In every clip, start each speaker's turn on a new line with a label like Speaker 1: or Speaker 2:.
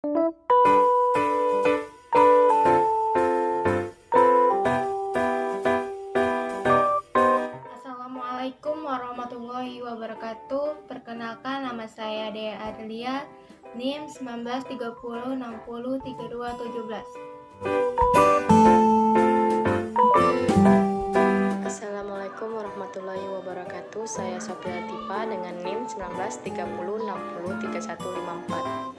Speaker 1: Assalamualaikum warahmatullahi wabarakatuh. Perkenalkan, nama saya Dea Adelia, NIM 1930603217.
Speaker 2: Assalamualaikum warahmatullahi wabarakatuh. Saya Sofia Tipa dengan NIM 1930603154.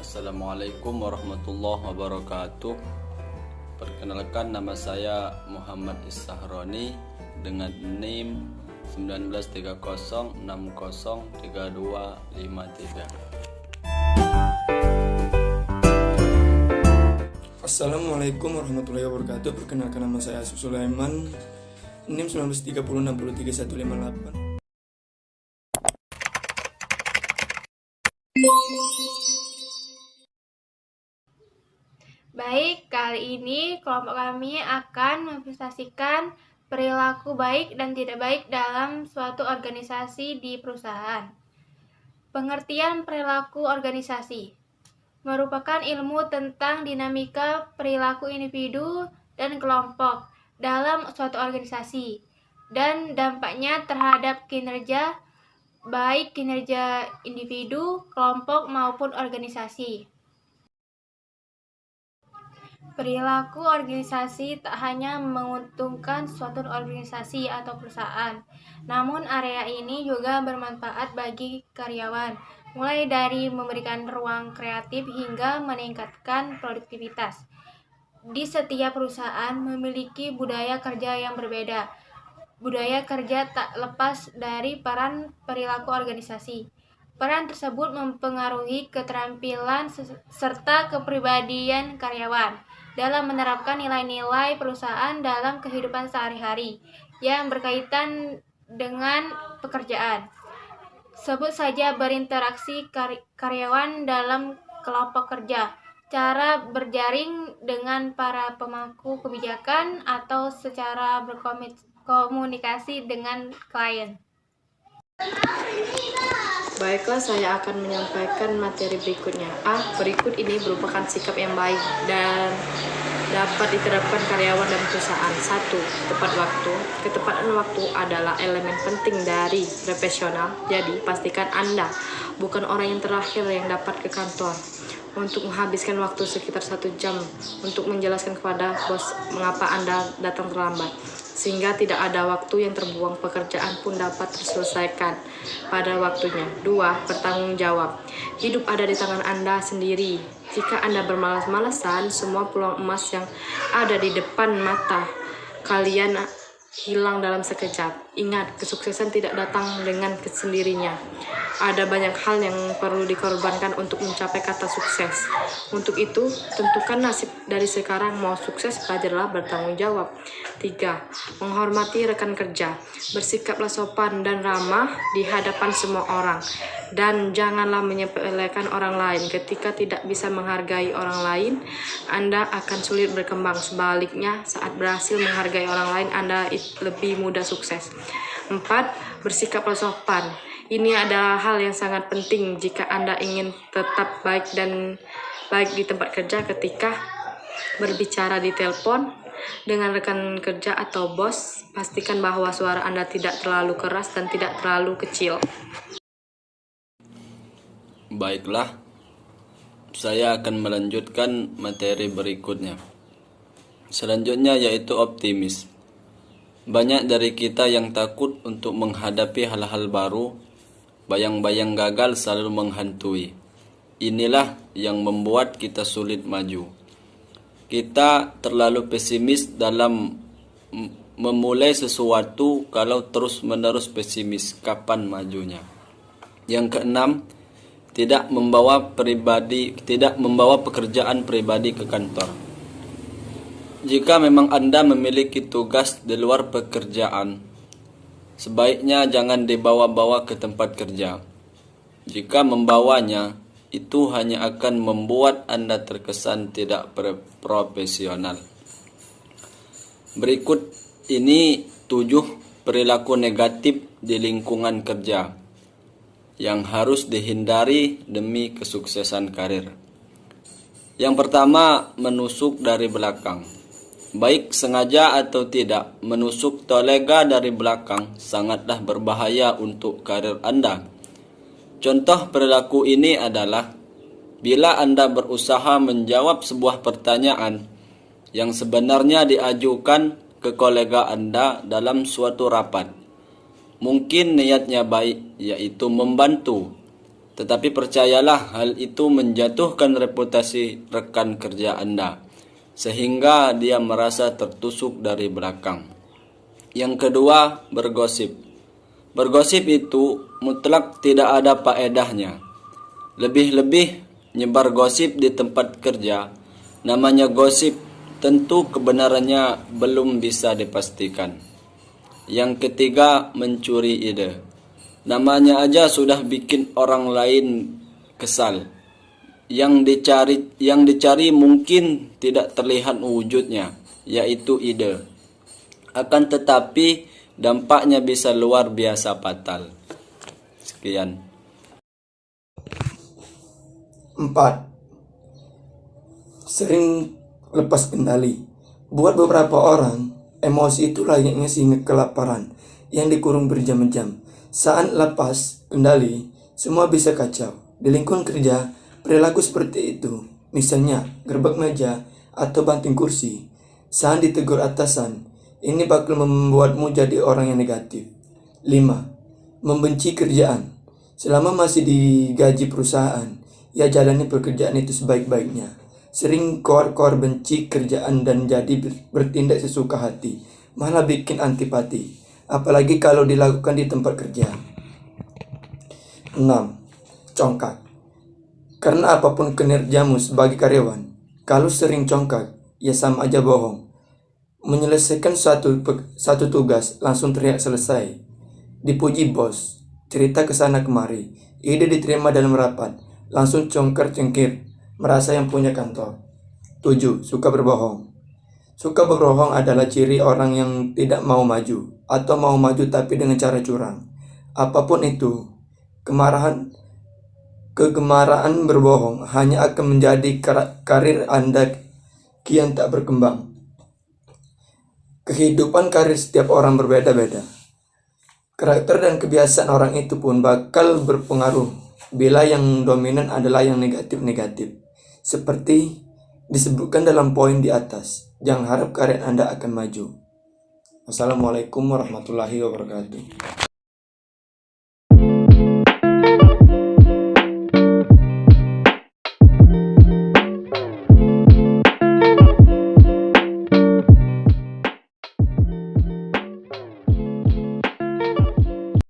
Speaker 3: Assalamualaikum warahmatullahi wabarakatuh. Perkenalkan, nama saya Muhammad Issahroni dengan NIM 1930603253.
Speaker 4: Assalamualaikum warahmatullahi wabarakatuh. Perkenalkan, nama saya Asif Sulaiman, NIM 1930603158.
Speaker 1: Baik, kali ini kelompok kami akan mempresentasikan perilaku baik dan tidak baik dalam suatu organisasi di perusahaan. Pengertian perilaku organisasi merupakan ilmu tentang dinamika perilaku individu dan kelompok dalam suatu organisasi dan dampaknya terhadap kinerja, baik kinerja individu, kelompok maupun organisasi. Perilaku organisasi tak hanya menguntungkan suatu organisasi atau perusahaan, namun area ini juga bermanfaat bagi karyawan, mulai dari memberikan ruang kreatif hingga meningkatkan produktivitas. Di setiap perusahaan memiliki budaya kerja yang berbeda. Budaya kerja tak lepas dari peran perilaku organisasi. Peran tersebut mempengaruhi keterampilan serta kepribadian karyawan dalam menerapkan nilai-nilai perusahaan dalam kehidupan sehari-hari yang berkaitan dengan pekerjaan. Sebut saja berinteraksi karyawan dalam kelompok kerja, cara berjaring dengan para pemangku kebijakan, atau secara berkomunikasi dengan klien.
Speaker 2: Baiklah, saya akan menyampaikan materi berikutnya. Berikut ini merupakan sikap yang baik dan dapat diterapkan karyawan dan perusahaan. 1. Tepat waktu. Ketepatan waktu adalah elemen penting dari profesional. Jadi, pastikan Anda bukan orang yang terakhir yang dapat ke kantor untuk menghabiskan waktu sekitar 1 jam untuk menjelaskan kepada bos mengapa Anda datang terlambat, sehingga tidak ada waktu yang terbuang, pekerjaan pun dapat terselesaikan pada waktunya. 2. Bertanggung jawab. Hidup ada di tangan Anda sendiri. Jika Anda bermalas-malasan, semua peluang emas yang ada di depan mata kalian hilang dalam sekejap. Ingat, kesuksesan tidak datang dengan sendirinya. Ada banyak hal yang perlu dikorbankan untuk mencapai kata sukses. Untuk itu, tentukan nasib dari sekarang. Mau sukses, belajarlah bertanggung jawab. 3. Menghormati rekan kerja. Bersikaplah sopan dan ramah di hadapan semua orang. Dan janganlah menyepelekan orang lain. Ketika tidak bisa menghargai orang lain, Anda akan sulit berkembang. Sebaliknya, saat berhasil menghargai orang lain, Anda lebih mudah sukses. 4. Bersikaplah sopan. Ini adalah hal yang sangat penting jika Anda ingin tetap baik di tempat kerja. Ketika berbicara di telepon dengan rekan kerja atau bos, pastikan bahwa suara Anda tidak terlalu keras dan tidak terlalu kecil.
Speaker 3: Baiklah, saya akan melanjutkan materi berikutnya. Selanjutnya yaitu optimis. Banyak dari kita yang takut untuk menghadapi hal-hal baru. Bayang-bayang gagal selalu menghantui. Inilah yang membuat kita sulit maju. Kita terlalu pesimis dalam memulai sesuatu. Kalau terus-menerus pesimis, kapan majunya? Yang keenam, tidak membawa pekerjaan pribadi ke kantor. Jika memang Anda memiliki tugas di luar pekerjaan, sebaiknya jangan dibawa-bawa ke tempat kerja. Jika membawanya, itu hanya akan membuat Anda terkesan tidak profesional. Berikut ini 7 perilaku negatif di lingkungan kerja. yang harus dihindari demi kesuksesan karir. Yang pertama, menusuk dari belakang. Baik sengaja atau tidak, menusuk kolega dari belakang sangatlah berbahaya untuk karir Anda. Contoh perilaku ini adalah bila Anda berusaha menjawab sebuah pertanyaan yang sebenarnya diajukan ke kolega Anda dalam suatu rapat. Mungkin niatnya baik, yaitu membantu. Tetapi percayalah, hal itu menjatuhkan reputasi rekan kerja Anda, sehingga dia merasa tertusuk dari belakang. Yang kedua, bergosip. Bergosip itu mutlak tidak ada faedahnya. Lebih-lebih nyebar gosip di tempat kerja. Namanya gosip, tentu kebenarannya belum bisa dipastikan. Yang ketiga, mencuri ide. Namanya aja sudah bikin orang lain kesal. Yang dicari mungkin tidak terlihat wujudnya, yaitu ide. Akan tetapi dampaknya bisa luar biasa fatal. Sekian.
Speaker 4: 4. Sering lepas kendali. Buat beberapa orang, emosi itu layaknya singa kelaparan yang dikurung berjam-jam. Saat lepas kendali, semua bisa kacau. Di lingkungan kerja, perilaku seperti itu, misalnya gerbek meja atau banting kursi, saat ditegur atasan, ini bakal membuatmu jadi orang yang negatif. 5. Membenci kerjaan. Selama masih digaji perusahaan, ya jalani pekerjaan itu sebaik-baiknya. Sering koar-koar benci kerjaan dan jadi bertindak sesuka hati, malah bikin antipati, apalagi kalau dilakukan di tempat kerja. 6. Congkak. Karena apapun kinerjamu sebagai karyawan, kalau sering congkak, ya sama aja bohong. Menyelesaikan satu tugas, langsung teriak selesai. Dipuji bos, cerita kesana kemari, ide diterima dalam rapat, langsung congkar-cengkir, merasa yang punya kantor. 7. Suka berbohong. Suka berbohong adalah ciri orang yang tidak mau maju, atau mau maju tapi dengan cara curang. Apapun itu, kegemaran berbohong hanya akan menjadi karir Anda kian tak berkembang. Kehidupan karir setiap orang berbeda-beda. Karakter dan kebiasaan orang itu pun bakal berpengaruh bila yang dominan adalah yang negatif-negatif. Seperti disebutkan dalam poin di atas, jangan harap karir Anda akan maju. Wassalamualaikum warahmatullahi wabarakatuh.